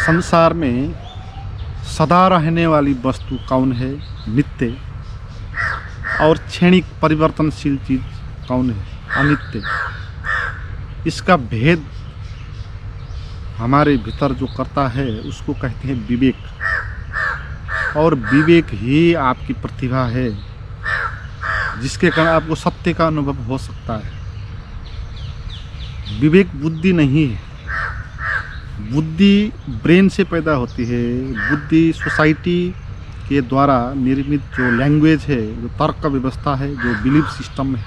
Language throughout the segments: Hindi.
संसार में सदा रहने वाली वस्तु कौन है? नित्य। और क्षणिक परिवर्तनशील चीज कौन है? अनित्य। इसका भेद हमारे भीतर जो करता है उसको कहते हैं विवेक। और विवेक ही आपकी प्रतिभा है, जिसके कारण आपको सत्य का अनुभव हो सकता है। विवेक बुद्धि नहीं है। बुद्धि ब्रेन से पैदा होती है। बुद्धि सोसाइटी के द्वारा निर्मित जो लैंग्वेज है, जो तर्क व्यवस्था है, जो बिलीफ सिस्टम है,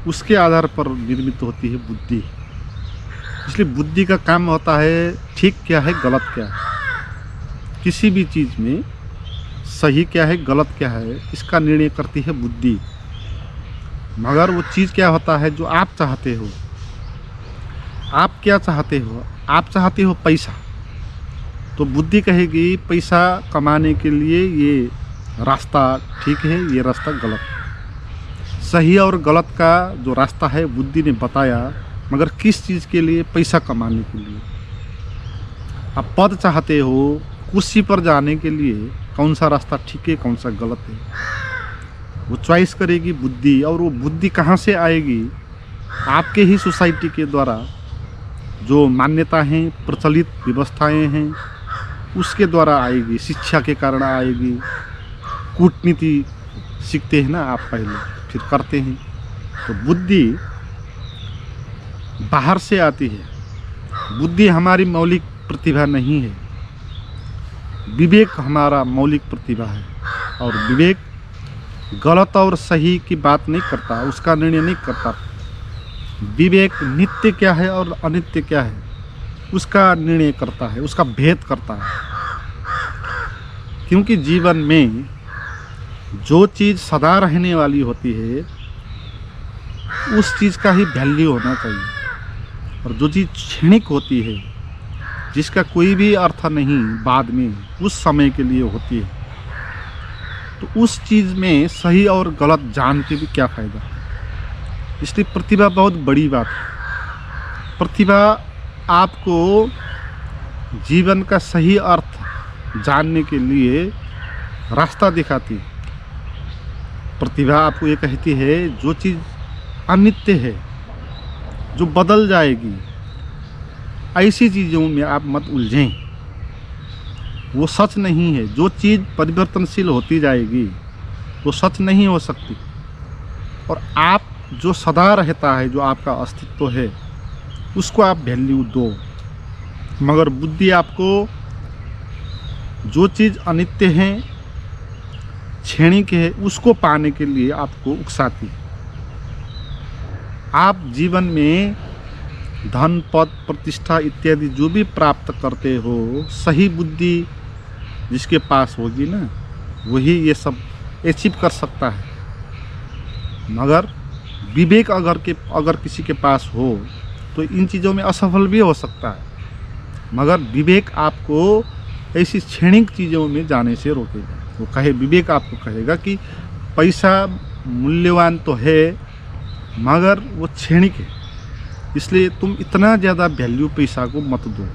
उसके आधार पर निर्मित होती है बुद्धि। इसलिए बुद्धि का काम होता है ठीक क्या है, गलत क्या है। किसी भी चीज़ में सही क्या है, गलत क्या है, इसका निर्णय करती है बुद्धि। मगर वो चीज़ क्या होता है जो आप चाहते हो। आप क्या चाहते हो? आप चाहते हो पैसा, तो बुद्धि कहेगी पैसा कमाने के लिए ये रास्ता ठीक है, ये रास्ता गलत। सही और गलत का जो रास्ता है बुद्धि ने बताया, मगर किस चीज़ के लिए? पैसा कमाने के लिए। आप पद चाहते हो, कुर्सी पर जाने के लिए कौन सा रास्ता ठीक है, कौन सा गलत है, वो चॉइस करेगी बुद्धि। और वो बुद्धि कहाँ से आएगी? आपके ही सोसाइटी के द्वारा जो मान्यता हैं, प्रचलित व्यवस्थाएं हैं, उसके द्वारा आएगी। शिक्षा के कारण आएगी। कूटनीति सीखते हैं ना आप पहले, फिर करते हैं। तो बुद्धि बाहर से आती है। बुद्धि हमारी मौलिक प्रतिभा नहीं है। विवेक हमारा मौलिक प्रतिभा है। और विवेक गलत और सही की बात नहीं करता, उसका निर्णय नहीं करता। विवेक नित्य क्या है और अनित्य क्या है उसका निर्णय करता है, उसका भेद करता है। क्योंकि जीवन में जो चीज़ सदा रहने वाली होती है उस चीज़ का ही वैल्यू होना चाहिए। और जो चीज़ क्षणिक होती है, जिसका कोई भी अर्थ नहीं बाद में, उस समय के लिए होती है, तो उस चीज़ में सही और गलत जान के भी क्या फ़ायदा। इसलिए प्रतिभा बहुत बड़ी बात है। प्रतिभा आपको जीवन का सही अर्थ जानने के लिए रास्ता दिखाती है। प्रतिभा आपको ये कहती है जो चीज़ अनित्य है, जो बदल जाएगी, ऐसी चीज़ों में आप मत उलझें। वो सच नहीं है। जो चीज़ परिवर्तनशील होती जाएगी वो सच नहीं हो सकती। और आप जो सदा रहता है, जो आपका अस्तित्व है, उसको आप वैल्यू दो। मगर बुद्धि आपको जो चीज़ अनित्य है, क्षणिक है, उसको पाने के लिए आपको उकसाती है। आप जीवन में धन, पद, प्रतिष्ठा इत्यादि जो भी प्राप्त करते हो, सही बुद्धि जिसके पास होगी ना, वही ये सब अचीव कर सकता है। मगर विवेक अगर किसी के पास हो तो इन चीज़ों में असफल भी हो सकता है। मगर विवेक आपको ऐसी क्षणिक चीज़ों में जाने से रोकेगा। वो विवेक आपको कहेगा कि पैसा मूल्यवान तो है, मगर वो क्षणिक है, इसलिए तुम इतना ज़्यादा वैल्यू पैसा को मत दो।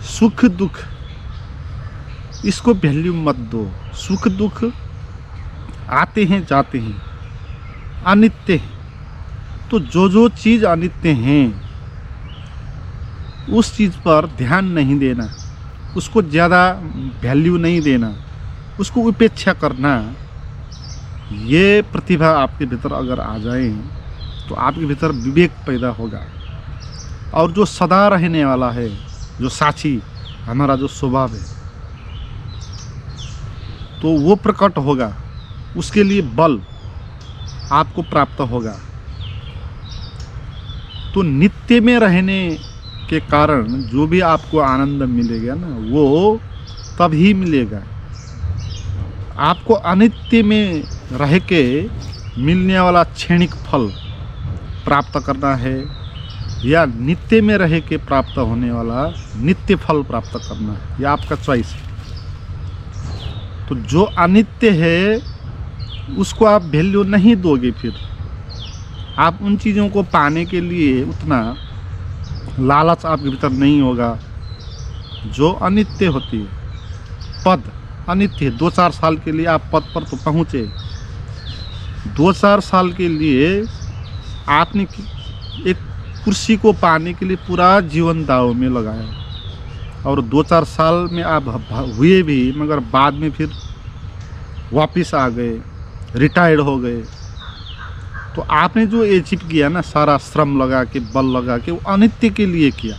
सुख दुख इसको वैल्यू मत दो। सुख दुख आते हैं जाते हैं, अनित्य है। तो जो चीज़ अनित्य हैं उस चीज़ पर ध्यान नहीं देना, उसको ज़्यादा वैल्यू नहीं देना, उसको उपेक्षा करना। ये प्रतिभा आपके भीतर अगर आ जाए तो आपके भीतर विवेक पैदा होगा। और जो सदा रहने वाला है, जो साक्षी हमारा जो स्वभाव है, तो वो प्रकट होगा। उसके लिए बल आपको प्राप्त होगा। तो नित्य में रहने के कारण जो भी आपको आनंद मिलेगा ना, वो तभी मिलेगा। आपको अनित्य में रह के मिलने वाला क्षणिक फल प्राप्त करना है, या नित्य में रह के प्राप्त होने वाला नित्य फल प्राप्त करना है, यह आपका चॉइस है। तो जो अनित्य है उसको आप वैल्यू नहीं दोगे, फिर आप उन चीज़ों को पाने के लिए उतना लालच आपके भीतर नहीं होगा, जो अनित्य होती है। पद अनित्य है। 2-4 साल के लिए आप पद पर तो पहुँचे, 2-4 साल के लिए आपने एक कुर्सी को पाने के लिए पूरा जीवन दाव में लगाया, और 2-4 साल में आप हुए भी, मगर बाद में फिर वापस आ गए, रिटायर्ड हो गए। तो आपने जो अचीव किया ना, सारा श्रम लगा के, बल लगा के, वो अनित्य के लिए किया।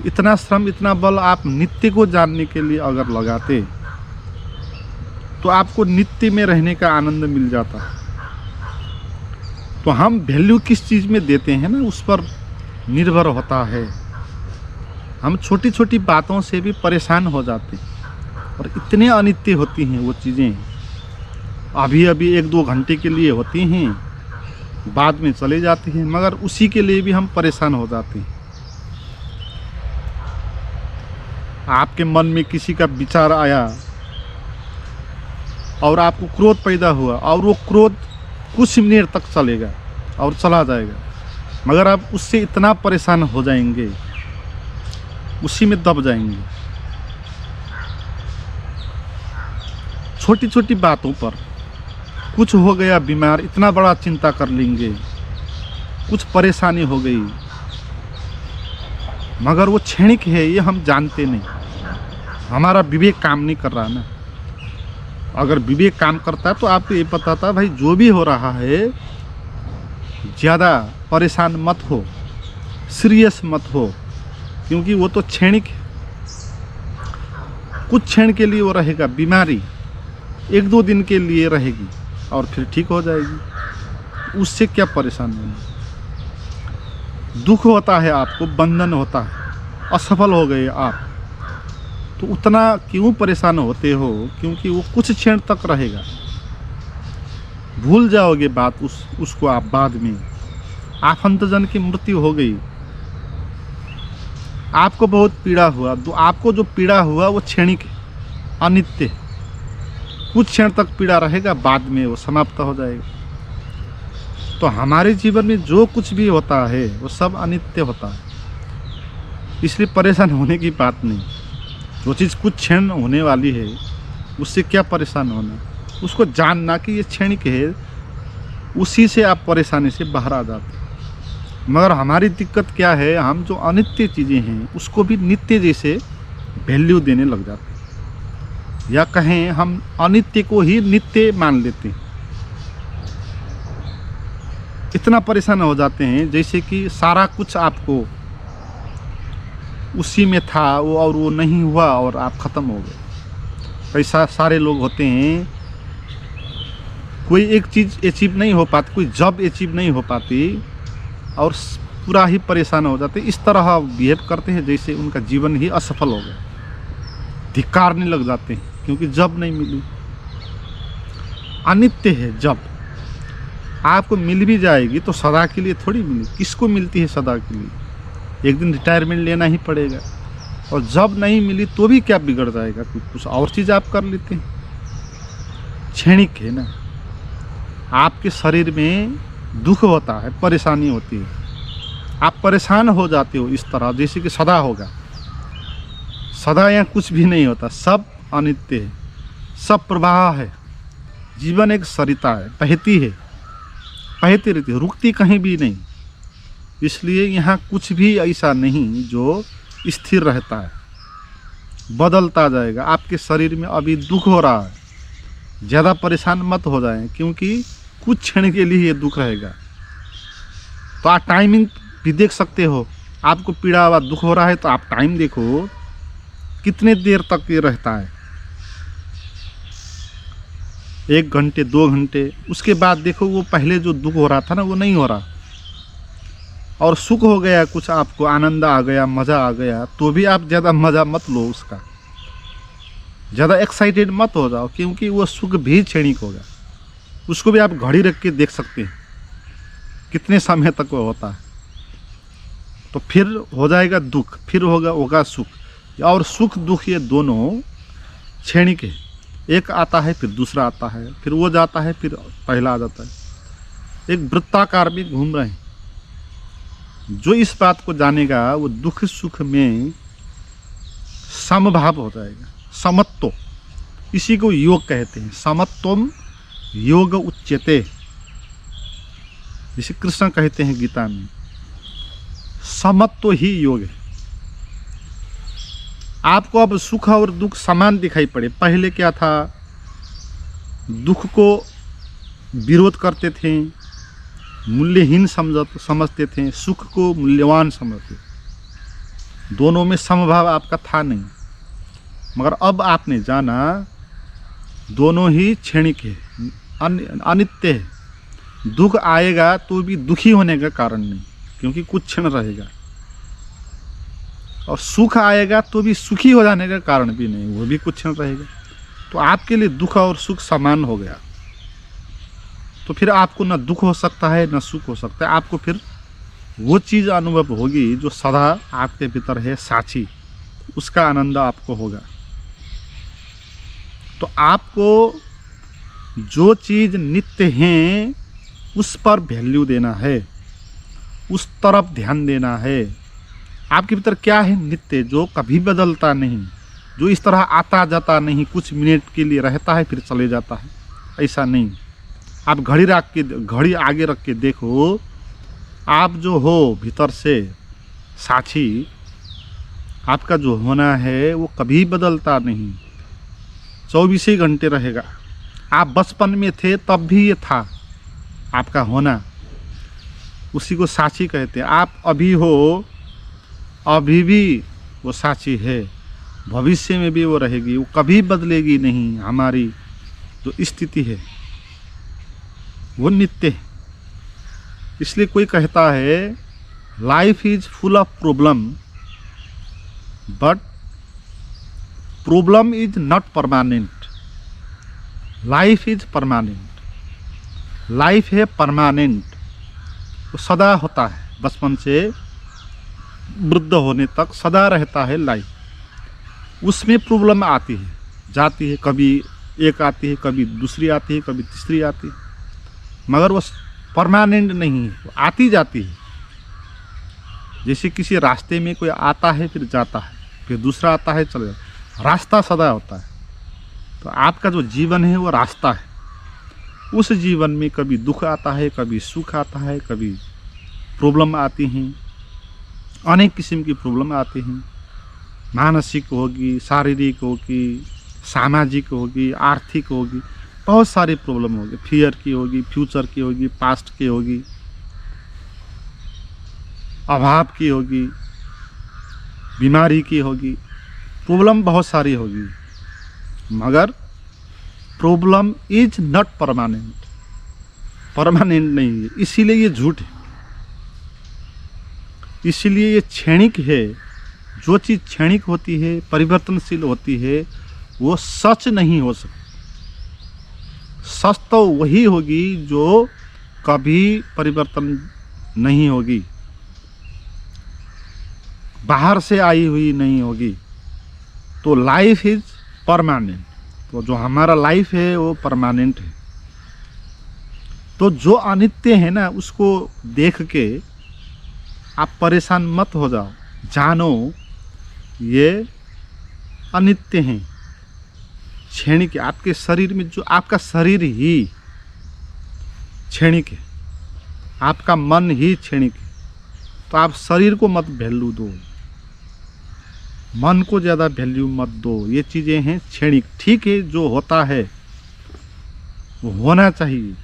इतना श्रम, इतना बल आप नित्य को जानने के लिए अगर लगाते तो आपको नित्य में रहने का आनंद मिल जाता। तो हम वैल्यू किस चीज़ में देते हैं ना, उस पर निर्भर होता है। हम छोटी छोटी बातों से भी परेशान हो जाते हैं, और इतने अनित्य होती हैं वो चीज़ें। अभी अभी 1-2 घंटे के लिए होती हैं, बाद में चले जाती हैं, मगर उसी के लिए भी हम परेशान हो जाते हैं। आपके मन में किसी का विचार आया और आपको क्रोध पैदा हुआ, और वो क्रोध कुछ मिनट तक चलेगा और चला जाएगा, मगर आप उससे इतना परेशान हो जाएंगे, उसी में दब जाएंगे। छोटी छोटी बातों पर कुछ हो गया बीमार, इतना बड़ा चिंता कर लेंगे, कुछ परेशानी हो गई, मगर वो क्षणिक है, ये हम जानते नहीं। हमारा विवेक काम नहीं कर रहा ना। अगर विवेक काम करता तो आपको ये पता था, भाई जो भी हो रहा है ज़्यादा परेशान मत हो, सीरियस मत हो, क्योंकि वो तो क्षणिक है। कुछ क्षण के लिए वो रहेगा, बीमारी 1-2 दिन के लिए रहेगी और फिर ठीक हो जाएगी। उससे क्या परेशान होना। दुख होता है आपको, बंधन होता है, असफल हो गए आप, तो उतना क्यों परेशान होते हो? क्योंकि वो कुछ क्षण तक रहेगा, भूल जाओगे बात उसको आप बाद में। आफंतजन की मृत्यु हो गई, आपको बहुत पीड़ा हुआ, तो आपको जो पीड़ा हुआ वो क्षणिक है, अनित्य है। कुछ क्षण तक पीड़ा रहेगा, बाद में वो समाप्त हो जाएगा। तो हमारे जीवन में जो कुछ भी होता है वो सब अनित्य होता है, इसलिए परेशान होने की बात नहीं। जो चीज़ कुछ क्षण होने वाली है उससे क्या परेशान होना, उसको जानना कि ये क्षणिक है, उसी से आप परेशानी से बाहर आ जाते। मगर हमारी दिक्कत क्या है, हम जो अनित्य चीज़ें हैं उसको भी नित्य जैसे वैल्यू देने लग जाते, या कहें हम अनित्य को ही नित्य मान लेते हैं। इतना परेशान हो जाते हैं जैसे कि सारा कुछ आपको उसी में था वो, और वो नहीं हुआ और आप ख़त्म हो गए। ऐसा सारे लोग होते हैं, कोई एक चीज़ अचीव नहीं हो पाती, कोई जॉब अचीव नहीं हो पाती, और पूरा ही परेशान हो जाते। इस तरह बिहेव करते हैं जैसे उनका जीवन ही असफल हो गया, धिक्कारने लग जाते हैं क्योंकि जॉब नहीं मिली। अनित्य है जॉब, आपको मिल भी जाएगी तो सदा के लिए थोड़ी मिली। किसको मिलती है सदा के लिए? एक दिन रिटायरमेंट लेना ही पड़ेगा, और जॉब नहीं मिली तो भी क्या बिगड़ जाएगा, कुछ और चीज़ आप कर लेते हैं। क्षणिक है ना। आपके शरीर में दुख होता है, परेशानी होती है, आप परेशान हो जाते हो इस तरह जैसे कि सदा होगा। सदा यहाँ कुछ भी नहीं होता, सब अनित्य है, सब प्रवाह है। जीवन एक सरिता है, बहती है, बहती रहती है, रुकती कहीं भी नहीं। इसलिए यहाँ कुछ भी ऐसा नहीं जो स्थिर रहता है, बदलता जाएगा। आपके शरीर में अभी दुख हो रहा है, ज़्यादा परेशान मत हो जाएं, क्योंकि कुछ क्षण के लिए ये दुख रहेगा। तो आप टाइमिंग भी देख सकते हो, आपको पीड़ा हुआ दुख हो रहा है तो आप टाइम देखो कितने देर तक ये रहता है, 1 घंटे 2 घंटे, उसके बाद देखो वो पहले जो दुख हो रहा था ना वो नहीं हो रहा, और सुख हो गया, कुछ आपको आनंद आ गया, मज़ा आ गया, तो भी आप ज़्यादा मज़ा मत लो उसका, ज़्यादा एक्साइटेड मत हो जाओ, क्योंकि वो सुख भी क्षणिक होगा। उसको भी आप घड़ी रख के देख सकते हैं कितने समय तक वो होता है। तो फिर हो जाएगा दुख, फिर होगा सुख, और सुख दुख ये दोनों क्षणिक है। एक आता है फिर दूसरा आता है, फिर वो जाता है फिर पहला आ जाता है। एक वृत्ताकार में घूम रहे हैं, जो इस बात को जानेगा वो दुख सुख में समभाव हो जाएगा, समत्व। इसी को योग कहते हैं, समत्वम योग उच्यते। जिसे कृष्ण कहते हैं गीता में, समत्व ही योग है। आपको अब सुख और दुख समान दिखाई पड़े। पहले क्या था, दुख को विरोध करते थे, मूल्यहीन समझते थे, सुख को मूल्यवान समझते थे। दोनों में समभाव आपका था नहीं। मगर अब आपने जाना दोनों ही क्षणिक है, अनित्य है। दुख आएगा तो भी दुखी होने का कारण नहीं, क्योंकि कुछ क्षण रहेगा। और सुख आएगा तो भी सुखी हो जाने का कारण भी नहीं, वो भी कुछ क्षण रहेगा। तो आपके लिए दुख और सुख समान हो गया। तो फिर आपको न दुख हो सकता है न सुख हो सकता है। आपको फिर वो चीज़ अनुभव होगी जो सदा आपके भीतर है, साक्षी, उसका आनंद आपको होगा। तो आपको जो चीज़ नित्य है उस पर वैल्यू देना है, उस तरफ ध्यान देना है। आपके भीतर क्या है, नित्य, जो कभी बदलता नहीं, जो इस तरह आता जाता नहीं, कुछ मिनट के लिए रहता है फिर चले जाता है, ऐसा नहीं। आप घड़ी आगे रख के देखो, आप जो हो भीतर से साक्षी, आपका जो होना है वो कभी बदलता नहीं, 24 ही घंटे रहेगा। आप बचपन में थे तब भी ये था आपका होना, उसी को साक्षी कहते हैं। आप अभी हो, अभी भी वो साक्षी है, भविष्य में भी वो रहेगी, वो कभी बदलेगी नहीं। हमारी जो स्थिति है वो नित्य है। इसलिए कोई कहता है life is full of problem but problem is not permanent. Life is permanent, life है परमानेंट, वो सदा होता है। बचपन से वृद्ध होने तक सदा रहता है लाइफ। उसमें प्रॉब्लम आती है जाती है, कभी एक आती है, कभी दूसरी आती है, कभी तीसरी आती है, मगर वो परमानेंट नहीं है, वो आती जाती है। जैसे किसी रास्ते में कोई आता है फिर जाता है, फिर दूसरा आता है चले जाता है, रास्ता सदा होता है। तो आपका जो जीवन है वो रास्ता है। उस जीवन में कभी दुख आता है, कभी सुख आता है, कभी प्रॉब्लम आती हैं, अनेक किस्म की प्रॉब्लम आती हैं। मानसिक होगी, शारीरिक होगी, सामाजिक होगी, आर्थिक होगी, बहुत सारी प्रॉब्लम होगी। फियर की होगी, फ्यूचर की होगी, पास्ट की होगी, अभाव की होगी, बीमारी की होगी, प्रॉब्लम बहुत सारी होगी। मगर problem is not permanent, permanent नहीं है। इसीलिए ये झूठ है, इसीलिए ये क्षणिक है। जो चीज़ क्षणिक होती है, परिवर्तनशील होती है, वो सच नहीं हो सकती। सच तो वही होगी जो कभी परिवर्तन नहीं होगी, बाहर से आई हुई नहीं होगी। तो लाइफ इज परमानेंट। तो जो हमारा लाइफ है वो परमानेंट है। तो जो अनित्य है ना, उसको देख के आप परेशान मत हो जाओ। जानो ये अनित्य हैं, क्षणिक है। आपके शरीर में जो आपका शरीर ही क्षणिक है, आपका मन ही क्षणिक है। तो आप शरीर को मत वैल्यू दो, मन को ज़्यादा वैल्यू मत दो। ये चीज़ें हैं क्षणिक। ठीक है, जो होता है वो होना चाहिए,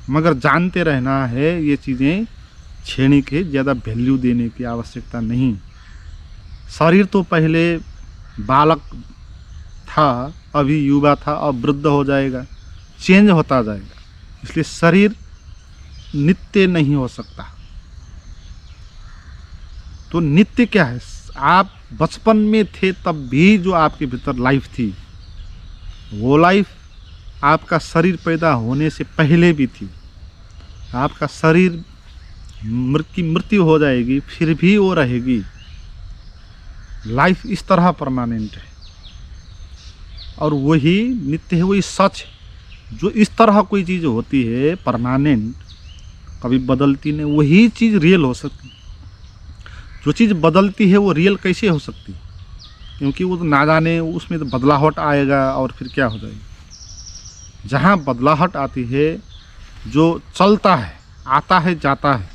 मगर जानते रहना है ये चीज़ें क्षणिक है, ज़्यादा वैल्यू देने की आवश्यकता नहीं। शरीर तो पहले बालक था, अभी युवा था, अब वृद्ध हो जाएगा, चेंज होता जाएगा। इसलिए शरीर नित्य नहीं हो सकता। तो नित्य क्या है? आप बचपन में थे तब भी जो आपके भीतर लाइफ थी, वो लाइफ आपका शरीर पैदा होने से पहले भी थी। आपका शरीर की मृत्यु हो जाएगी फिर भी वो रहेगी। लाइफ इस तरह परमानेंट है और वही नित्य है, वही सच है। जो इस तरह कोई चीज़ होती है परमानेंट, कभी बदलती नहीं, वही चीज़ रियल हो सकती है। जो चीज़ बदलती है वो रियल कैसे हो सकती है? क्योंकि वो तो ना जाने उसमें तो बदलाहट आएगा और फिर क्या हो जाएगी। जहाँ बदलाहट आती है, जो चलता है, आता है, जाता है,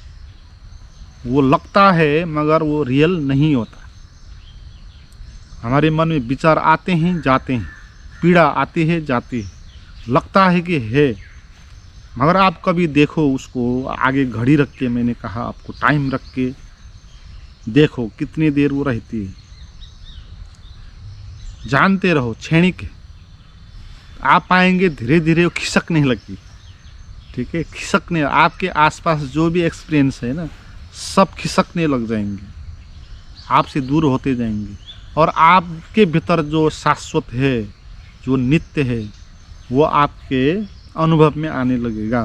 वो लगता है मगर वो रियल नहीं होता। हमारे मन में विचार आते हैं, जाते हैं, पीड़ा आती है, जाती है, लगता है कि है, मगर आप कभी देखो उसको आगे घड़ी रख के, मैंने कहा आपको टाइम रख के देखो कितनी देर वो रहती है। जानते रहो, क्षणिक है। आप पाएंगे धीरे धीरे वो खिसकने लगी। ठीक है, खिसकने, आपके आसपास जो भी एक्सपीरियंस है ना, सब खिसकने लग जाएंगे, आपसे दूर होते जाएंगे, और आपके भीतर जो शाश्वत है, जो नित्य है, वो आपके अनुभव में आने लगेगा।